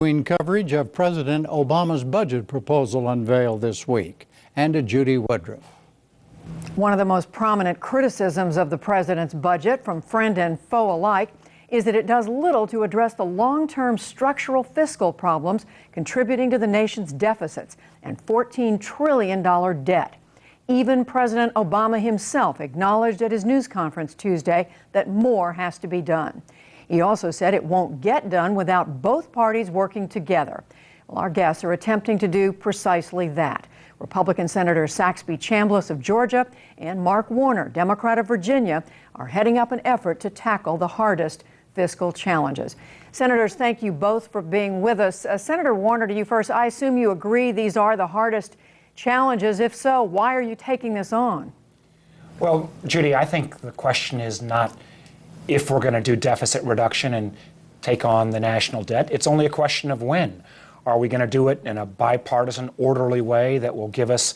Coverage of President Obama's budget proposal unveiled this week, and to Judy Woodruff. One of the most prominent criticisms of the president's budget from friend and foe alike is that it does little to address the long-term structural fiscal problems contributing to the nation's deficits and $14 trillion debt. Even President Obama himself acknowledged at his news conference Tuesday that more has to be done. He also said it won't get done without both parties working together. Well, our guests are attempting to do precisely that. Republican Senator Saxby Chambliss of Georgia and Mark Warner, Democrat of Virginia, are heading up an effort to tackle the hardest fiscal challenges. Senators, thank you both for being with us. Senator Warner, to you first. I assume you agree these are the hardest challenges. If so, why are you taking this on? Well, Judy, I think the question is not if we're going to do deficit reduction and take on the national debt. It's only a question of when. Are we going to do it in a bipartisan, orderly way that will give us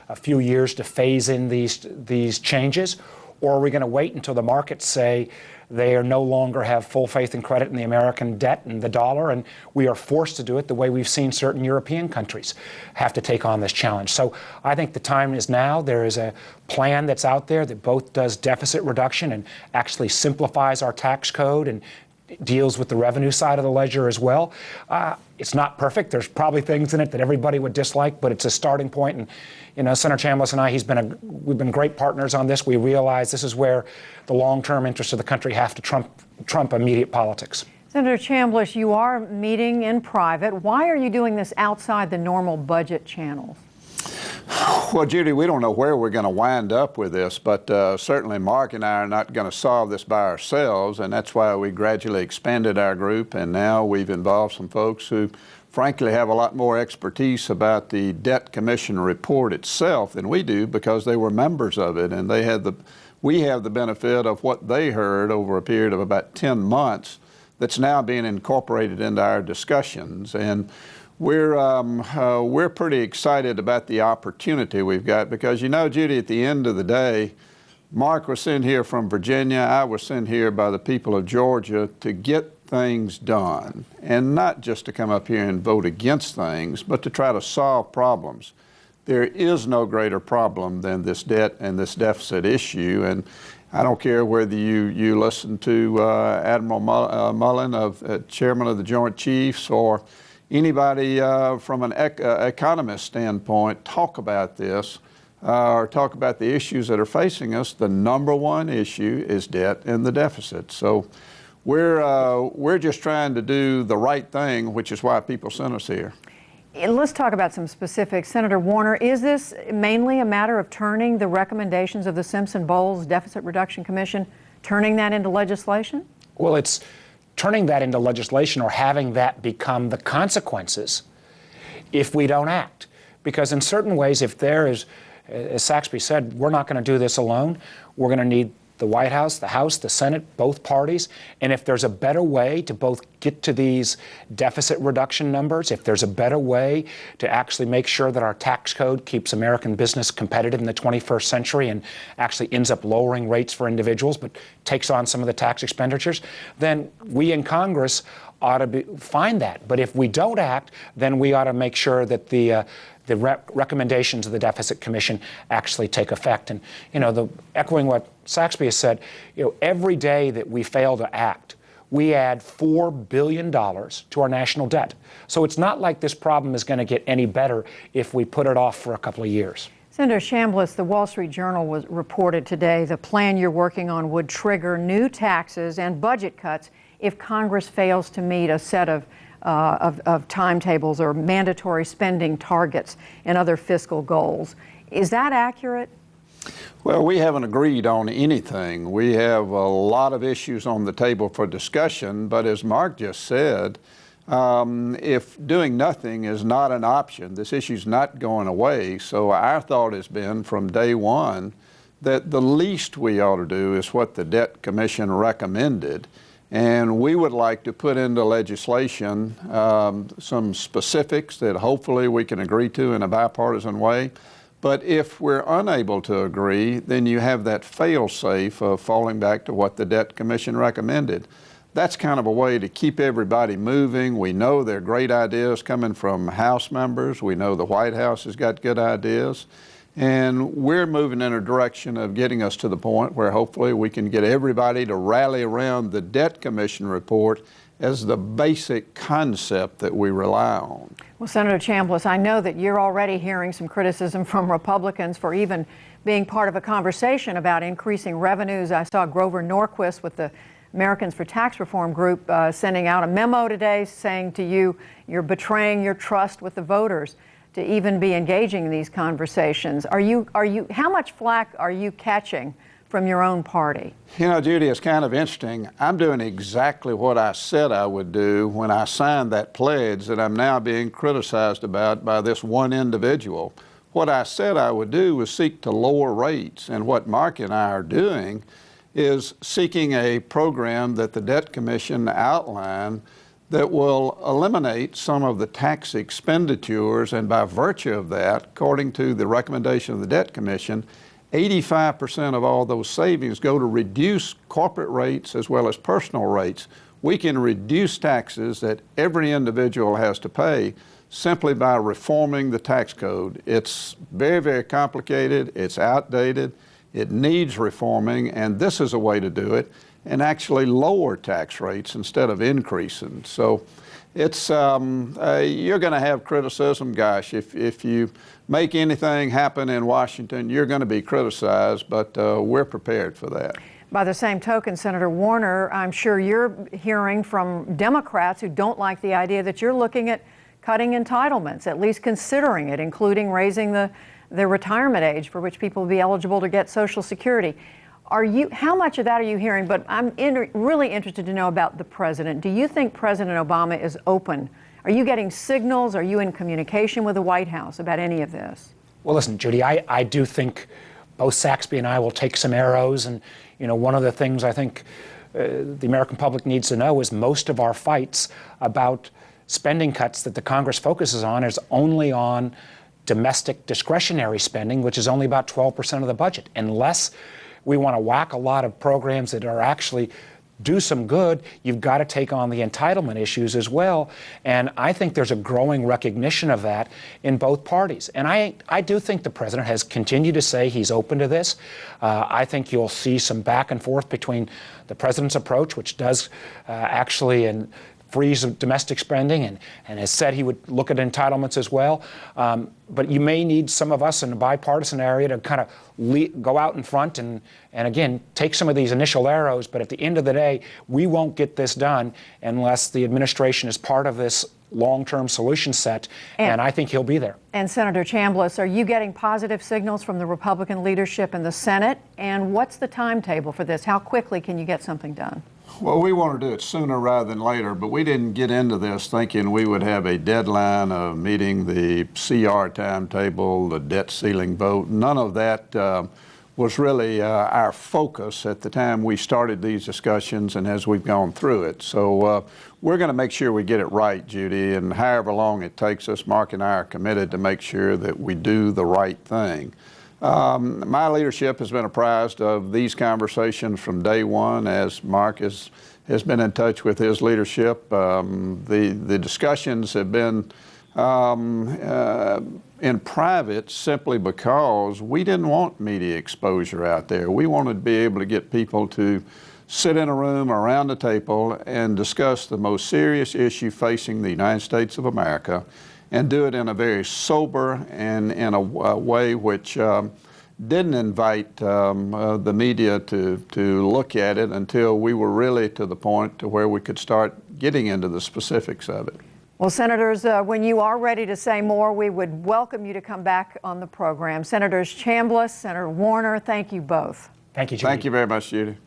a few years to phase in these changes? Or are we going to wait until the markets say they are no longer have full faith and credit in the American debt and the dollar, and we are forced to do it the way we've seen certain European countries have to take on this challenge? So I think the time is now. There is a plan that's out there that both does deficit reduction and actually simplifies our tax code and deals with the revenue side of the ledger as well. It's not perfect. There's probably things in it that everybody would dislike, but it's a starting point. And Senator Chambliss and I, we've been great partners on this. We realize this is where the long-term interests of the country have to trump immediate politics. Senator Chambliss, you are meeting in private. Why are you doing this outside the normal budget channels? Well, Judy, we don't know where we're going to wind up with this, but certainly Mark and I are not going to solve this by ourselves, and that's why we gradually expanded our group, and now we've involved some folks who frankly have a lot more expertise about the Debt Commission report itself than we do, because they were members of it, and we have the benefit of what they heard over a period of about 10 months that's now being incorporated into our discussions. And we're pretty excited about the opportunity we've got, because, Judy, at the end of the day, Mark was sent here from Virginia, I was sent here by the people of Georgia to get things done, and not just to come up here and vote against things, but to try to solve problems. There is no greater problem than this debt and this deficit issue, and I don't care whether you listen to Admiral Mullen, Chairman of the Joint Chiefs, or anybody from an economist standpoint talk about this or talk about the issues that are facing us. The number one issue is debt and the deficit. So we're just trying to do the right thing, which is why people sent us here. Let's talk about some specifics. Senator Warner, is this mainly a matter of turning the recommendations of the Simpson-Bowles Deficit Reduction Commission, turning that into legislation? Well, it's turning that into legislation, or having that become the consequences if we don't act. Because in certain ways, if there is, as Saxby said, we're not going to do this alone. We're going to need the White House, the Senate, both parties. And if there's a better way to both get to these deficit reduction numbers, if there's a better way to actually make sure that our tax code keeps American business competitive in the 21st century and actually ends up lowering rates for individuals but takes on some of the tax expenditures, then we in Congress ought to find that. But if we don't act, then we ought to make sure that the recommendations of the Deficit Commission actually take effect. And, echoing what Saxby has said, every day that we fail to act, we add $4 billion to our national debt. So it's not like this problem is going to get any better if we put it off for a couple of years. Senator Chambliss, the Wall Street Journal reported today the plan you're working on would trigger new taxes and budget cuts if Congress fails to meet a set of timetables or mandatory spending targets and other fiscal goals. Is that accurate? Well, we haven't agreed on anything. We have a lot of issues on the table for discussion, but as Mark just said, if doing nothing is not an option, this issue's not going away. So our thought has been from day one that the least we ought to do is what the Debt Commission recommended. And we would like to put into legislation some specifics that hopefully we can agree to in a bipartisan way. But if we're unable to agree, then you have that fail-safe of falling back to what the Debt Commission recommended. that's kind of a way to keep everybody moving. We know there are great ideas coming from House members. We know the White House has got good ideas. And we're moving in a direction of getting us to the point where hopefully we can get everybody to rally around the Debt Commission report as the basic concept that we rely on. Well, Senator Chambliss, I know that you're already hearing some criticism from Republicans for even being part of a conversation about increasing revenues. I saw Grover Norquist with the Americans for Tax Reform group sending out a memo today saying to you, you're betraying your trust with the voters to even be engaging in these conversations. How much flack are you catching from your own party? You know, Judy, it's kind of interesting. I'm doing exactly what I said I would do when I signed that pledge that I'm now being criticized about by this one individual. What I said I would do was seek to lower rates, and what Mark and I are doing is seeking a program that the Debt Commission outlined that will eliminate some of the tax expenditures, and by virtue of that, according to the recommendation of the Debt Commission, 85% of all those savings go to reduce corporate rates as well as personal rates. We can reduce taxes that every individual has to pay simply by reforming the tax code. It's very, very complicated, it's outdated, it needs reforming, and this is a way to do it and actually lower tax rates instead of increasing. So it's you're going to have criticism. Gosh, if you make anything happen in Washington, you're going to be criticized, but we're prepared for that. By the same token, Senator Warner, I'm sure you're hearing from Democrats who don't like the idea that you're looking at cutting entitlements, at least considering it, including raising the retirement age for which people will be eligible to get Social Security. How much of that are you hearing? But I'm really interested to know about the president. Do you think President Obama is open? Are you getting signals? Are you in communication with the White House about any of this? Well, listen, Judy, I do think both Saxby and I will take some arrows. And, you know, one of the things I think the American public needs to know is most of our fights about spending cuts that the Congress focuses on is only on domestic discretionary spending, which is only about 12% of the budget. Unless we want to whack a lot of programs that are actually do some good, you've got to take on the entitlement issues as well. And I think there's a growing recognition of that in both parties. And I do think the president has continued to say he's open to this. I think you'll see some back and forth between the president's approach, which does actually freeze domestic spending, and has said he would look at entitlements as well. But you may need some of us in a bipartisan area to kind of go out in front and again, take some of these initial arrows. But at the end of the day, we won't get this done unless the administration is part of this long-term solution set, and I think he'll be there. And Senator Chambliss, are you getting positive signals from the Republican leadership in the Senate? And what's the timetable for this? How quickly can you get something done? Well, we want to do it sooner rather than later, but we didn't get into this thinking we would have a deadline of meeting the CR timetable, the debt ceiling vote. None of that was really our focus at the time we started these discussions and as we've gone through it. So we're going to make sure we get it right, Judy, and however long it takes us, Mark and I are committed to make sure that we do the right thing. My leadership has been apprised of these conversations from day one, as Mark has been in touch with his leadership. The discussions have been in private simply because we didn't want media exposure out there. We wanted to be able to get people to sit in a room around the table and discuss the most serious issue facing the United States of America, and do it in a very sober and in a way which didn't invite the media to look at it until we were really to the point to where we could start getting into the specifics of it. Well, Senators, when you are ready to say more, we would welcome you to come back on the program. Senators Chambliss, Senator Warner, thank you both. Thank you, Judy. Thank you very much, Judy.